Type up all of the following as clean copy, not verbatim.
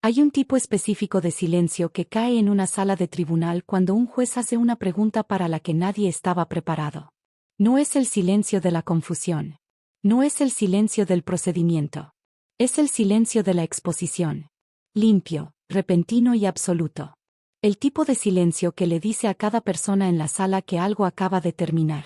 Hay un tipo específico de silencio que cae en una sala de tribunal cuando un juez hace una pregunta para la que nadie estaba preparado. No es el silencio de la confusión. No es el silencio del procedimiento. Es el silencio de la exposición. Limpio, repentino y absoluto. El tipo de silencio que le dice a cada persona en la sala que algo acaba de terminar.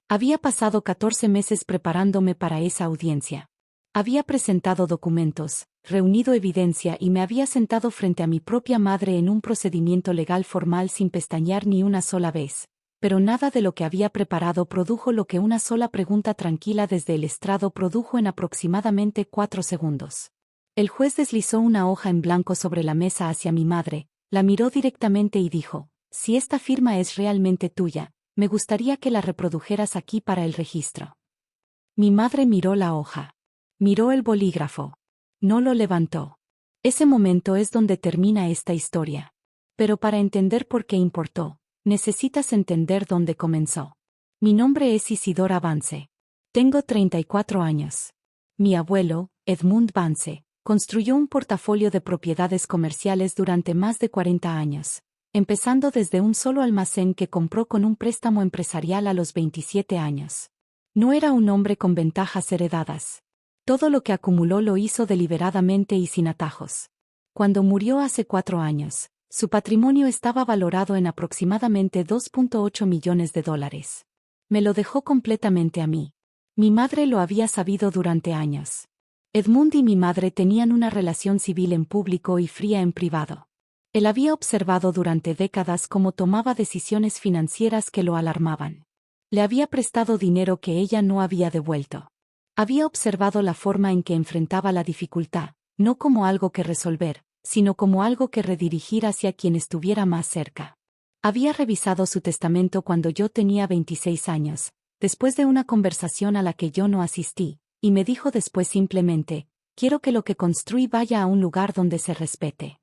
Había pasado 14 meses preparándome para esa audiencia. Había presentado documentos, reunido evidencia y me había sentado frente a mi propia madre en un procedimiento legal formal sin pestañear ni una sola vez. Pero nada de lo que había preparado produjo lo que una sola pregunta tranquila desde el estrado produjo en aproximadamente 4 segundos. El juez deslizó una hoja en blanco sobre la mesa hacia mi madre, la miró directamente y dijo: si esta firma es realmente tuya, me gustaría que la reprodujeras aquí para el registro. Mi madre miró la hoja. Miró el bolígrafo. No lo levantó. Ese momento es donde termina esta historia. Pero para entender por qué importó, necesitas entender dónde comenzó. Mi nombre es Isidora Vance. Tengo 34 años. Mi abuelo, Edmund Vance, construyó un portafolio de propiedades comerciales durante más de 40 años, empezando desde un solo almacén que compró con un préstamo empresarial a los 27 años. No era un hombre con ventajas heredadas. Todo lo que acumuló lo hizo deliberadamente y sin atajos. Cuando murió hace 4 años, su patrimonio estaba valorado en aproximadamente $2.8 millones. Me lo dejó completamente a mí. Mi madre lo había sabido durante años. Edmund y mi madre tenían una relación civil en público y fría en privado. Él había observado durante décadas cómo tomaba decisiones financieras que lo alarmaban. Le había prestado dinero que ella no había devuelto. Había observado la forma en que enfrentaba la dificultad, no como algo que resolver, sino como algo que redirigir hacia quien estuviera más cerca. Había revisado su testamento cuando yo tenía 26 años, después de una conversación a la que yo no asistí, y me dijo después simplemente: quiero que lo que construí vaya a un lugar donde se respete.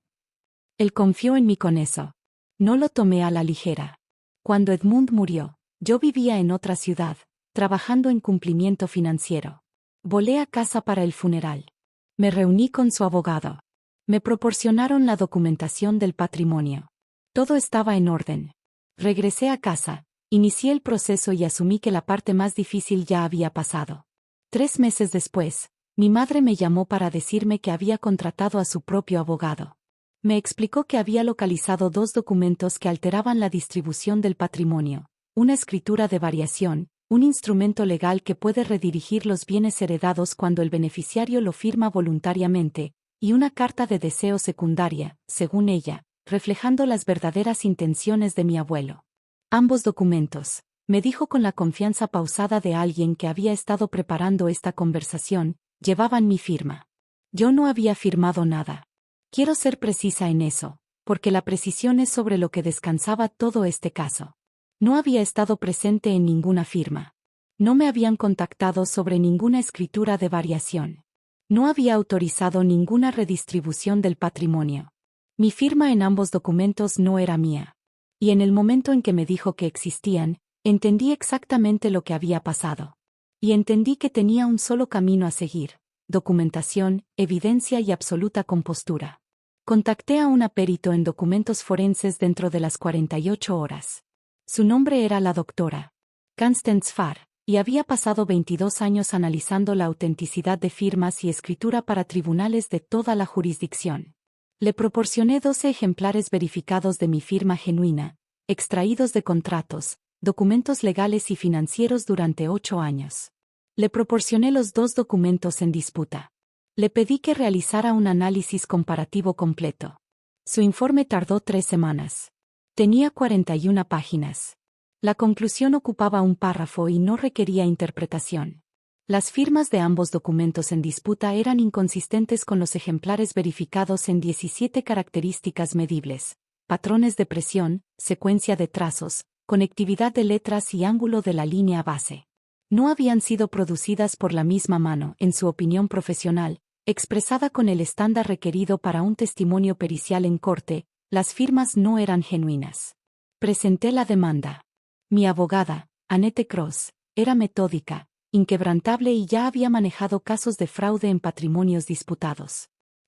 Él confió en mí con eso. No lo tomé a la ligera. Cuando Edmund murió, yo vivía en otra ciudad, trabajando en cumplimiento financiero. Volé a casa para el funeral. Me reuní con su abogado. Me proporcionaron la documentación del patrimonio. Todo estaba en orden. Regresé a casa, inicié el proceso y asumí que la parte más difícil ya había pasado. 3 meses después, mi madre me llamó para decirme que había contratado a su propio abogado. Me explicó que había localizado 2 documentos que alteraban la distribución del patrimonio: una escritura de variación, un instrumento legal que puede redirigir los bienes heredados cuando el beneficiario lo firma voluntariamente, y una carta de deseo secundaria, según ella, reflejando las verdaderas intenciones de mi abuelo. Ambos documentos, me dijo con la confianza pausada de alguien que había estado preparando esta conversación, llevaban mi firma. Yo no había firmado nada. Quiero ser precisa en eso, porque la precisión es sobre lo que descansaba todo este caso. No había estado presente en ninguna firma. No me habían contactado sobre ninguna escritura de variación. No había autorizado ninguna redistribución del patrimonio. Mi firma en ambos documentos no era mía. Y en el momento en que me dijo que existían, entendí exactamente lo que había pasado. Y entendí que tenía un solo camino a seguir: documentación, evidencia y absoluta compostura. Contacté a una perito en documentos forenses dentro de las 48 horas. Su nombre era la doctora Constance Farr, y había pasado 22 años analizando la autenticidad de firmas y escritura para tribunales de toda la jurisdicción. Le proporcioné 12 ejemplares verificados de mi firma genuina, extraídos de contratos, documentos legales y financieros durante 8 años. Le proporcioné los 2 documentos en disputa. Le pedí que realizara un análisis comparativo completo. Su informe tardó 3 semanas. Tenía 41 páginas. La conclusión ocupaba un párrafo y no requería interpretación. Las firmas de ambos documentos en disputa eran inconsistentes con los ejemplares verificados en 17 características medibles: patrones de presión, secuencia de trazos, conectividad de letras y ángulo de la línea base. No habían sido producidas por la misma mano, en su opinión profesional, expresada con el estándar requerido para un testimonio pericial en corte. Las firmas no eran genuinas. Presenté la demanda. Mi abogada, Annette Cross, era metódica, inquebrantable y ya había manejado casos de fraude en patrimonios disputados.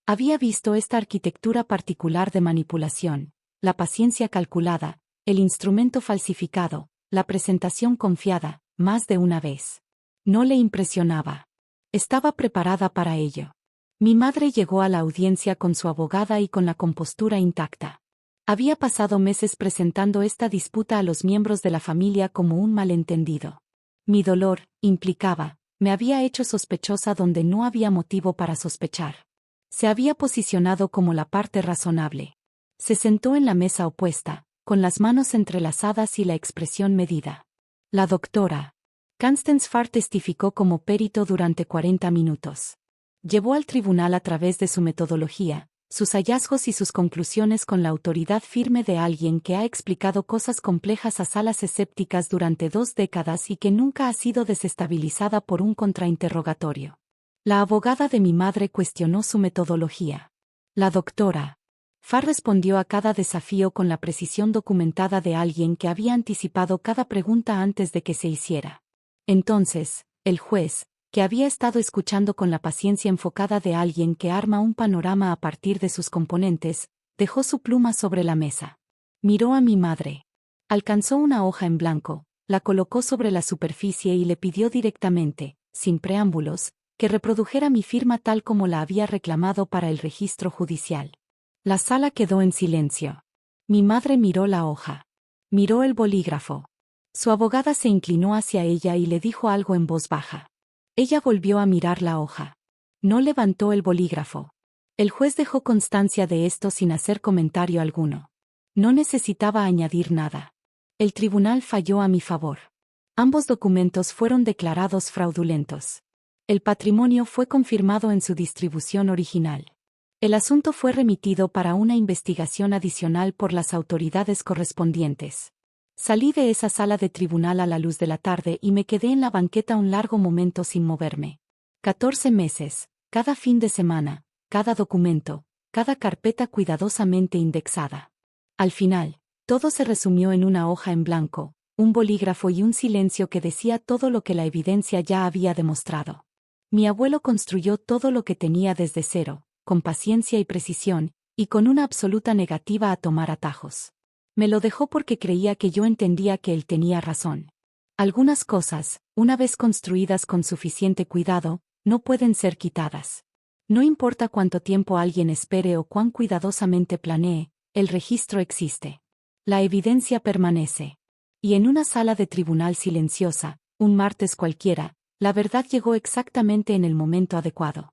Había visto esta arquitectura particular de manipulación, la paciencia calculada, el instrumento falsificado, la presentación confiada, más de una vez. No le impresionaba. Estaba preparada para ello. Mi madre llegó a la audiencia con su abogada y con la compostura intacta. Había pasado meses presentando esta disputa a los miembros de la familia como un malentendido. Mi dolor, implicaba, me había hecho sospechosa donde no había motivo para sospechar. Se había posicionado como la parte razonable. Se sentó en la mesa opuesta, con las manos entrelazadas y la expresión medida. La doctora Constance testificó como perito durante 40 minutos. Llevó al tribunal a través de su metodología, sus hallazgos y sus conclusiones con la autoridad firme de alguien que ha explicado cosas complejas a salas escépticas durante 2 décadas y que nunca ha sido desestabilizada por un contrainterrogatorio. La abogada de mi madre cuestionó su metodología. La doctora Farr respondió a cada desafío con la precisión documentada de alguien que había anticipado cada pregunta antes de que se hiciera. Entonces, el juez, que había estado escuchando con la paciencia enfocada de alguien que arma un panorama a partir de sus componentes, dejó su pluma sobre la mesa. Miró a mi madre. Alcanzó una hoja en blanco, la colocó sobre la superficie y le pidió directamente, sin preámbulos, que reprodujera mi firma tal como la había reclamado para el registro judicial. La sala quedó en silencio. Mi madre miró la hoja. Miró el bolígrafo. Su abogada se inclinó hacia ella y le dijo algo en voz baja. Ella volvió a mirar la hoja. No levantó el bolígrafo. El juez dejó constancia de esto sin hacer comentario alguno. No necesitaba añadir nada. El tribunal falló a mi favor. Ambos documentos fueron declarados fraudulentos. El patrimonio fue confirmado en su distribución original. El asunto fue remitido para una investigación adicional por las autoridades correspondientes. Salí de esa sala de tribunal a la luz de la tarde y me quedé en la banqueta un largo momento sin moverme. 14 meses, cada fin de semana, cada documento, cada carpeta cuidadosamente indexada. Al final, todo se resumió en una hoja en blanco, un bolígrafo y un silencio que decía todo lo que la evidencia ya había demostrado. Mi abuelo construyó todo lo que tenía desde cero, con paciencia y precisión, y con una absoluta negativa a tomar atajos. Me lo dejó porque creía que yo entendía que él tenía razón. Algunas cosas, una vez construidas con suficiente cuidado, no pueden ser quitadas. No importa cuánto tiempo alguien espere o cuán cuidadosamente planee, el registro existe. La evidencia permanece. Y en una sala de tribunal silenciosa, un martes cualquiera, la verdad llegó exactamente en el momento adecuado.